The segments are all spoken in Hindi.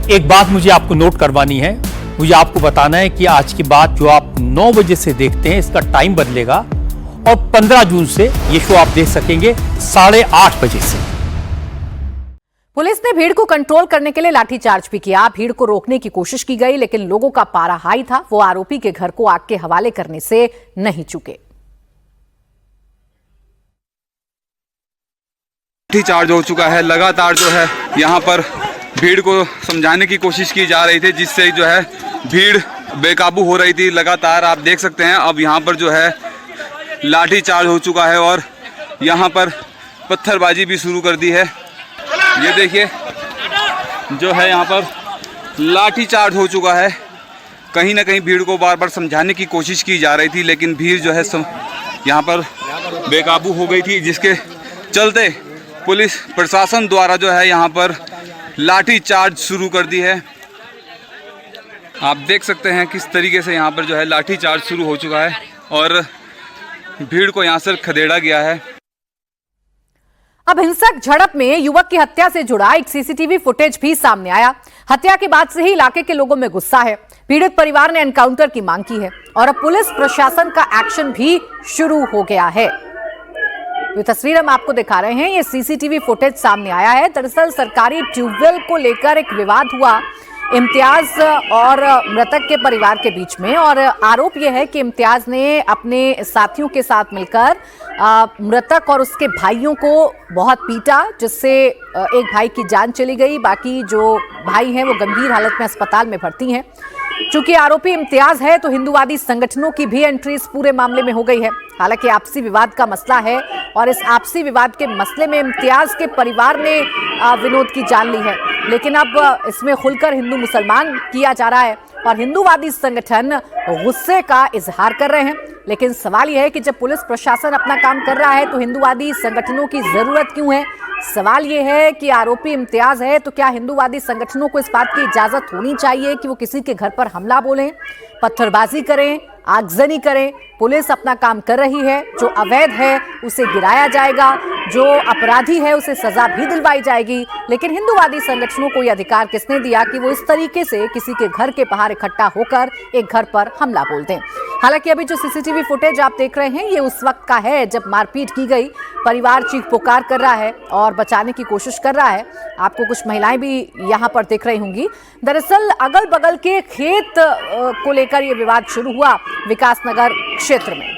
एक बात मुझे आपको नोट करवानी है, मुझे आपको बताना है कि आज की बात जो आप 9 बजे से देखते हैं इसका टाइम बदलेगा और 15 जून से ये शो आप देख सकेंगे 8:30 बजे से। पुलिस ने भीड़ को कंट्रोल करने के लिए लाठीचार्ज भी किया। भीड़ को रोकने की कोशिश की गई, लेकिन लोगों का पारा हाई था। वो आरोपी के घर को आग के हवाले करने से नहीं चूके। लाठीचार्ज हो चुका है। लगातार जो है यहाँ पर भीड़ को समझाने की कोशिश की जा रही थी, जिससे जो है भीड़ बेकाबू हो रही थी। लगातार आप देख सकते हैं अब यहाँ पर जो है लाठीचार्ज हो चुका है और यहाँ पर पत्थरबाजी भी शुरू कर दी है। ये देखिए जो है यहाँ पर लाठीचार्ज हो चुका है। कहीं ना कहीं भीड़ को बार बार समझाने की कोशिश की जा रही थी, लेकिन भीड़ जो है यहाँ पर बेकाबू हो गई थी, जिसके चलते पुलिस प्रशासन द्वारा जो है यहाँ पर लाठीचार्ज शुरू कर दी है। आप देख सकते हैं किस तरीके से यहाँ पर जो है लाठीचार्ज शुरू हो चुका है और भीड़ को यहाँ से खदेड़ा गया है। अब हिंसक झड़प में युवक की हत्या से जुड़ा एक सीसीटीवी फुटेज भी सामने आया। हत्या के बाद से ही इलाके के लोगों में गुस्सा है। पीड़ित परिवार ने एनकाउंटर की मांग की है और अब पुलिस प्रशासन का एक्शन भी शुरू हो गया है। ये तस्वीर हम आपको दिखा रहे हैं, ये सीसीटीवी फुटेज सामने आया है। दरअसल सरकारी ट्यूबवेल को लेकर एक विवाद हुआ इम्तियाज और मृतक के परिवार के बीच में, और आरोप यह है कि इम्तियाज ने अपने साथियों के साथ मिलकर मृतक और उसके भाइयों को बहुत पीटा, जिससे एक भाई की जान चली गई। बाकी जो भाई हैं वो गंभीर हालत में अस्पताल में भर्ती हैं। चूंकि आरोपी इम्तियाज है तो हिंदूवादी संगठनों की भी एंट्री इस पूरे मामले में हो गई है। हालांकि आपसी विवाद का मसला है और इस आपसी विवाद के मसले में इम्तियाज के परिवार ने विनोद की जान ली है, लेकिन अब इसमें खुलकर हिंदू मुसलमान किया जा रहा है और हिंदूवादी संगठन गुस्से का इजहार कर रहे हैं। लेकिन सवाल यह है कि जब पुलिस प्रशासन अपना काम कर रहा है तो हिंदूवादी संगठनों की जरूरत क्यों है? सवाल यह है कि आरोपी इम्तियाज है तो क्या हिंदूवादी संगठनों को इस बात की इजाजत होनी चाहिए कि वो किसी के घर पर हमला बोलें, पत्थरबाजी करें, आगजनी करें? पुलिस अपना काम कर रही है। जो अवैध है उसे गिराया जाएगा, जो अपराधी है उसे सजा भी दिलवाई जाएगी। लेकिन हिंदूवादी संगठनों को यह अधिकार किसने दिया कि वो इस तरीके से किसी के घर के बाहर इकट्ठा होकर एक घर पर हमला बोल दें? हालांकि अभी जो सीसीटीवी फुटेज आप देख रहे हैं ये उस वक्त का है जब मारपीट की गई। परिवार चीख पुकार कर रहा है और बचाने की कोशिश कर रहा है। आपको कुछ महिलाएं भी यहां पर दिख रही होंगी। दरअसल अगल बगल के खेत को लेकर यह विवाद शुरू हुआ विकासनगर क्षेत्र में।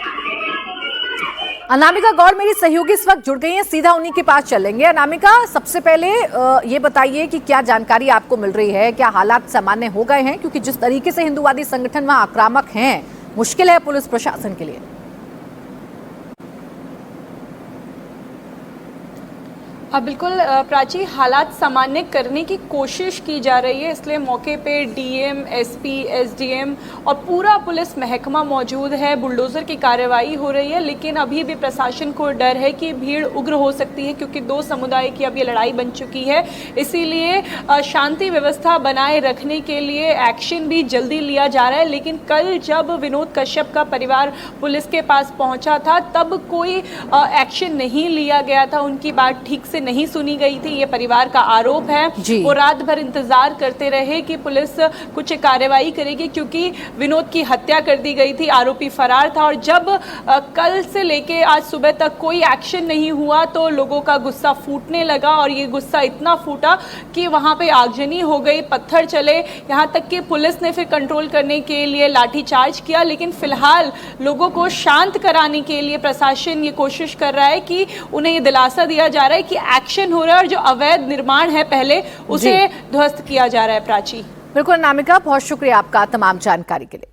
अनामिका गौर मेरी सहयोगी इस वक्त जुड़ गई हैं, सीधा उन्हीं के पास चलेंगे। अनामिका, सबसे पहले ये बताइए कि क्या जानकारी आपको मिल रही है, क्या हालात सामान्य हो गए हैं? क्योंकि जिस तरीके से हिंदूवादी संगठन वहां आक्रामक हैं, मुश्किल है पुलिस प्रशासन के लिए। बिल्कुल प्राची, हालात सामान्य करने की कोशिश की जा रही है, इसलिए मौके पे डीएम, एसपी, एसडीएम और पूरा पुलिस महकमा मौजूद है। बुलडोजर की कार्रवाई हो रही है, लेकिन अभी भी प्रशासन को डर है कि भीड़ उग्र हो सकती है, क्योंकि दो समुदाय की अब ये लड़ाई बन चुकी है। इसीलिए शांति व्यवस्था बनाए रखने के लिए एक्शन भी जल्दी लिया जा रहा है। लेकिन कल जब विनोद कश्यप का परिवार पुलिस के पास पहुंचा था तब कोई एक्शन नहीं लिया गया था, उनकी बात ठीक से नहीं सुनी गई थी, ये परिवार का आरोप है। वो रात भर इंतजार करते रहे कि पुलिस कुछ कार्रवाई करेगी, क्योंकि विनोद की हत्या कर दी गई थी, आरोपी फरार था। और जब कल से लेके आज सुबह तक कोई एक्शन नहीं हुआ तो लोगों का गुस्सा फूटने लगा, और ये गुस्सा इतना फूटा कि वहां पे आगजनी हो गई, पत्थर चले, यहाँ तक कि पुलिस ने फिर कंट्रोल करने के लिए लाठीचार्ज किया। लेकिन फिलहाल लोगों को शांत कराने के लिए प्रशासन ये कोशिश कर रहा है कि उन्हें ये दिलासा दिया जा रहा है कि एक्शन हो रहा है और जो अवैध निर्माण है पहले उसे ध्वस्त किया जा रहा है। प्राची, बिल्कुल अनामिका, बहुत शुक्रिया आपका तमाम जानकारी के लिए।